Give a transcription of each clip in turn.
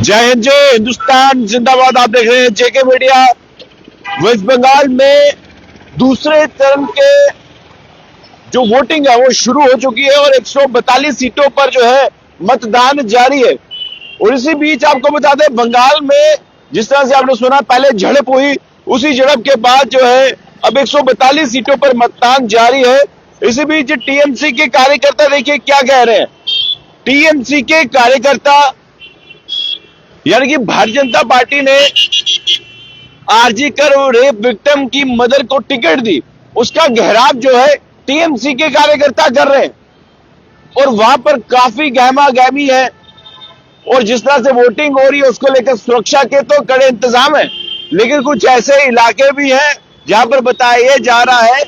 जय हिंद, जय हिंदुस्तान जिंदाबाद। आप देख रहे हैं जेके मीडिया। वेस्ट बंगाल में दूसरे चरण के जो वोटिंग है वो शुरू हो चुकी है और 142 सीटों पर जो है मतदान जारी है। और इसी बीच आपको बता दें, बंगाल में जिस तरह से आपने सुना पहले झड़प हुई, उसी झड़प के बाद जो है अब 142 सीटों पर मतदान जारी है। इसी बीच टीएमसी के कार्यकर्ता देखिए क्या कह रहे हैं। टीएमसी के कार्यकर्ता यानी कि भारतीय जनता पार्टी ने आरजी कर रेप विक्टिम की मदर को टिकट दी, उसका घेराव जो है टीएमसी के कार्यकर्ता कर रहे हैं और वहां पर काफी गहमा गहमी है। और जिस तरह से वोटिंग हो रही है उसको लेकर सुरक्षा के तो कड़े इंतजाम है, लेकिन कुछ ऐसे इलाके भी हैं जहां पर बताया जा रहा है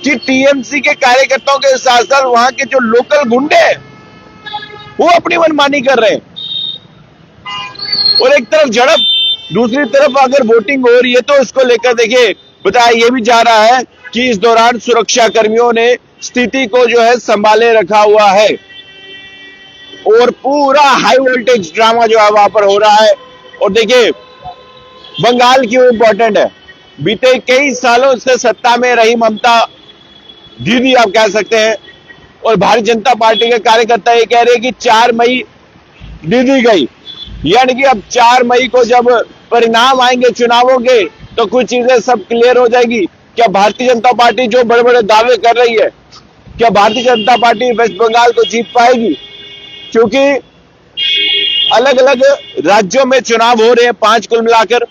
कि टीएमसी के कार्यकर्ताओं के साथ साथ वहां के जो लोकल गुंडे हैं वो अपनी मनमानी कर रहे हैं। और एक तरफ झड़प, दूसरी तरफ अगर वोटिंग हो रही है तो इसको लेकर देखिए बताया यह भी जा रहा है कि इस दौरान सुरक्षा कर्मियों ने स्थिति को जो है संभाले रखा हुआ है और पूरा हाई वोल्टेज ड्रामा जो है वहां पर हो रहा है। और देखिए बंगाल क्यों इंपॉर्टेंट है, बीते कई सालों से सत्ता में रही ममता दीदी आप कह सकते हैं, और भारतीय जनता पार्टी के कार्यकर्ता ये कह रहे हैं कि 4 मई दीदी गई, यानी कि अब 4 मई को जब परिणाम आएंगे चुनावों के तो कुछ चीजें सब क्लियर हो जाएगी। क्या भारतीय जनता पार्टी जो बड़े बड़े दावे कर रही है, क्या भारतीय जनता पार्टी वेस्ट बंगाल को जीत पाएगी? क्योंकि अलग अलग राज्यों में चुनाव हो रहे हैं 5 कुल मिलाकर,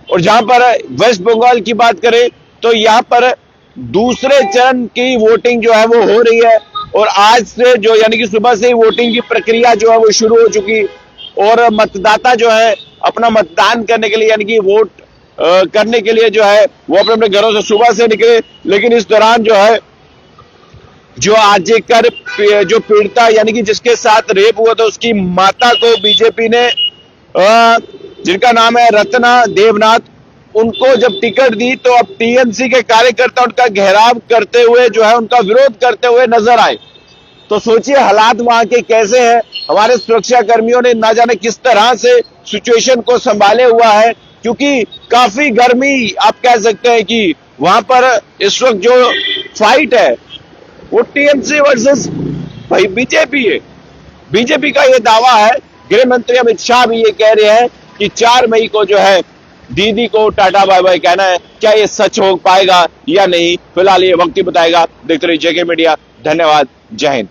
और जहां पर वेस्ट बंगाल की बात करें तो यहां पर दूसरे चरण की वोटिंग जो है वो हो रही है। और आज से जो यानी कि सुबह से ही वोटिंग की प्रक्रिया जो है वो शुरू हो चुकी, और मतदाता जो है अपना मतदान करने के लिए यानी कि वोट करने के लिए जो है वो अपने अपने घरों से सुबह से निकले। लेकिन इस दौरान जो है जो आरजे कर जो पीड़िता यानी कि जिसके साथ रेप हुआ था उसकी माता को बीजेपी ने जिनका नाम है रत्ना देवनाथ, उनको जब टिकट दी तो अब टीएमसी के कार्यकर्ता उनका घेराव करते हुए जो है उनका विरोध करते हुए नजर आए। तो सोचिए हालात वहां के कैसे हैं। हमारे सुरक्षा कर्मियों ने ना जाने किस तरह से सिचुएशन को संभाले हुआ है, क्योंकि काफी गर्मी आप कह सकते हैं कि वहां पर इस वक्त जो फाइट है वो टीएमसी वर्सेस भाई बीजेपी है। बीजेपी का ये दावा है, गृह मंत्री अमित शाह भी ये कह रहे हैं कि 4 मई को जो है दीदी को टाटा बाय बाय कहना है। क्या ये सच हो पाएगा या नहीं, फिलहाल ये वक्त ही बताएगा। देखते रहिए जेके मीडिया। धन्यवाद, जय हिंद।